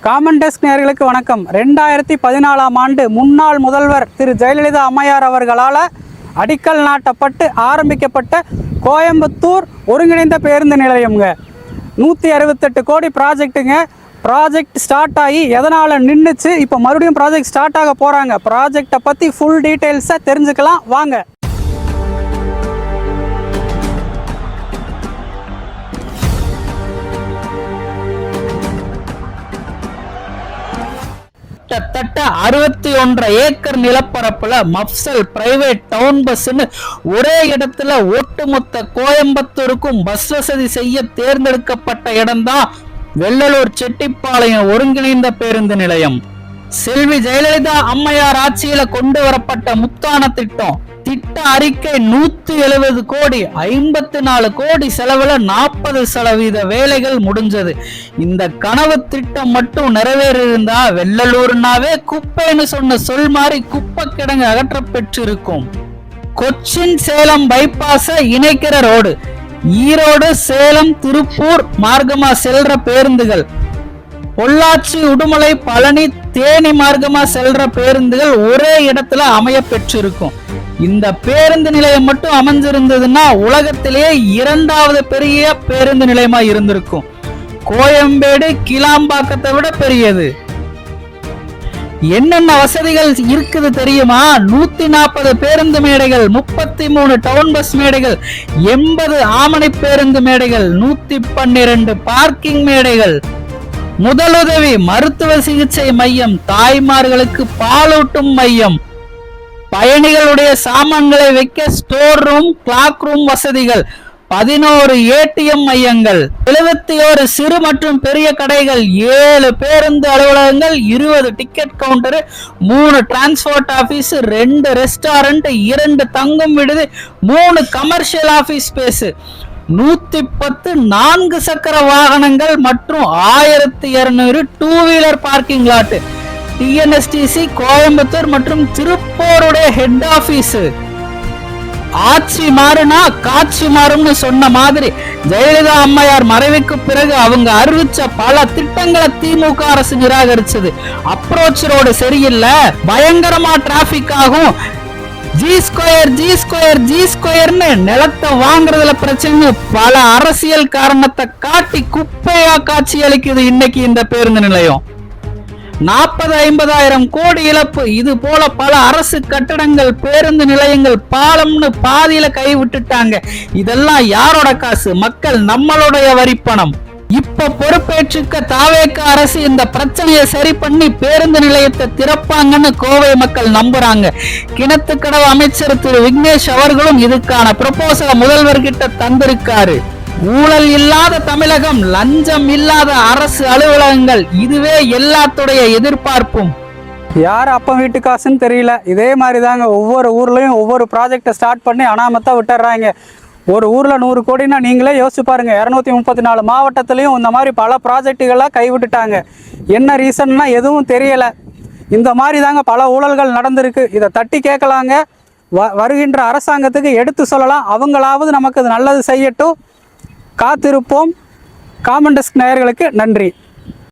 Common desk நேயர்களுக்கு வணக்கம். 2014ஆம் ஆண்டு முன்னாள் முதல்வர் திரு ஜெயலலிதா அம்மையார் அவர்களால் அடிக்கல் நாட்டப்பட்டு ஆரம்பிக்கப்பட்ட கோயம்புத்தூர் ஒருங்கிணைந்த பேருந்து நிலையம்ங்க. 168 கோடி ப்ராஜெக்ட்டுங்க. ப்ராஜெக்ட் ஸ்டார்ட் ஆகி எதனால் நின்றுச்சு, இப்போ மறுபடியும் ப்ராஜெக்ட் ஸ்டார்ட் ஆக போகிறாங்க. ப்ராஜெக்டை பற்றி ஃபுல் டீட்டெயில்ஸை தெரிஞ்சுக்கலாம் வாங்க. கிட்டத்தட்ட 61 ஏக்கர் நிலப்பரப்புல மப்சல் பிரைவேட் டவுன் பஸ்ன்னு ஒரே இடத்துல ஒட்டுமொத்த கோயம்புத்தூருக்கும் பஸ் வசதி செய்ய தேர்ந்தெடுக்கப்பட்ட இடம்தான் வெள்ளலூர் செட்டிப்பாளையம் ஒருங்கிணைந்த பேருந்து நிலையம். செல்வி ஜெயலலிதா அம்மையார் ஆட்சியில கொண்டு வரப்பட்ட முத்தான திட்டம். திட்ட அறிக்கை 170 கோடி, 54 கோடி செலவுல 40% வேலைகள் முடிஞ்சது. இந்த கனவு திட்டம் மட்டும் நிறைவேறியிருந்தா வெள்ளலூர்னாவே குப்பைன்னு சொன்ன சொல் மாதிரி குப்பை கிடங்கு அகற்றப்பெற்றிருக்கும். கொச்சின் சேலம் பைபாஸ இணைக்கிற ரோடு, ஈரோடு சேலம் திருப்பூர் மார்க்கமா செல்ற பேருந்துகள், பொள்ளாச்சி உடுமலை பழனி தேனி மார்க்கமா செல்ற பேருந்துகள் ஒரே இடத்துல அமைய பெற்றிருக்கும். இந்த பேருந்து நிலையம் மட்டும் அமைஞ்சிருந்ததுன்னா உலகத்திலேயே 2வது பெரிய பேருந்து நிலையமா இருந்திருக்கும். கோயம்பேடு கிளாம்பாக்கத்தை விட பெரியது. என்னென்ன வசதிகள் இருக்குது தெரியுமா? 140 பேருந்து மேடைகள், 33 டவுன் பஸ் மேடைகள், 80 ஆமணி பேருந்து மேடைகள், 112 பார்க்கிங் மேடைகள், முதலுதவி மருத்துவ சிகிச்சை மையம், தாய்மார்களுக்கு பாலூட்டும் மையம், பயணிகளுடைய சாமான்களை வைக்க ஸ்டோர் ரூம், கிளாக் ரூம் வசதிகள், 11 ஏடிஎம் மையங்கள், 71 சிறு மற்றும் பெரிய கடைகள், 7 பேருந்து அலுவலகங்கள், 20 ticket counter, 3 transport office, 2 restaurant, 2 தங்கும் விடுதி, 3 கமர்ஷியல் ஆபீஸ் ஸ்பேஸ், 110 4 சக்கர வாகனங்கள் மற்றும் 1200 two wheeler parking lot. TNSTC Coimbatore மற்றும் திருப்பூருடைய ஹெட் ஆபீஸ். ஆட்சி மாறுனா காட்சி மாறும்னு சொன்ன மாதிரி ஜெயலலிதா அம்மையார் மறைவுக்கு பிறகு அவங்க அறிவிச்ச பல திட்டங்களை திமுக அரசு நிராகரிச்சது. அப்ரோச் ரோடு சரியில்லை, பயங்கரமா டிராபிக் ஆகும், ஜி ஸ்கொயர்னு நிலத்தை வாங்குறதுல பிரச்சனை, பல அரசியல் காரணத்தை காட்டி குப்பையா காட்சி அளிக்குது இன்னைக்கு இந்த பேருந்து நிலையம். 40-50 கோடி இழப்பு. இது போல பல அரசு கட்டடங்கள், பேருந்து நிலையங்கள், பாலம்னு பாதியில கை விட்டுட்டாங்க. இதெல்லாம் யாரோட காசு? மக்கள் நம்மளுடைய வரிப்பணம். இப்ப பொறுப்பேற்றுக்க தாவேக அரசு இந்த பிரச்சனையை சரி பண்ணி பேருந்து நிலையத்தை திறப்பாங்கன்னு கோவை மக்கள் நம்புறாங்க. கிணத்துக்கடவு அமைச்சர் திரு விக்னேஷ் அவர்களும் இதுக்கான ப்ரொபோசலை முதல்வர்கிட்ட தந்திருக்காரு. ஊழல் இல்லாத தமிழகம், லஞ்சம் இல்லாத அரசு அலுவலகங்கள், இதுவே எல்லாத்துடைய எதிர்பார்ப்பும். யார் அப்ப வீட்டு காசுன்னு தெரியல. இதே மாதிரி தாங்க ஒவ்வொரு ஊர்லயும் ஒவ்வொரு ப்ராஜெக்டை ஸ்டார்ட் பண்ணி அனாமத்தா விட்டுறாங்க. ஒரு ஊர்ல 100 கோடினா நீங்களே யோசிச்சு பாருங்க. 234 மாவட்டத்திலையும் இந்த மாதிரி பல ப்ராஜெக்டுகளாக கைவிட்டுட்டாங்க. என்ன ரீசன்னா எதுவும் தெரியல. இந்த மாதிரி தாங்க பல ஊழல்கள் நடந்திருக்கு. இதை தட்டி கேட்கலாங்க. வருகின்ற அரசாங்கத்துக்கு எடுத்து சொல்லலாம். அவங்களாவது நமக்கு நல்லது செய்யட்டும். காத்திருப்போம். காமன் டெஸ்க் நேயர்களுக்கு நன்றி.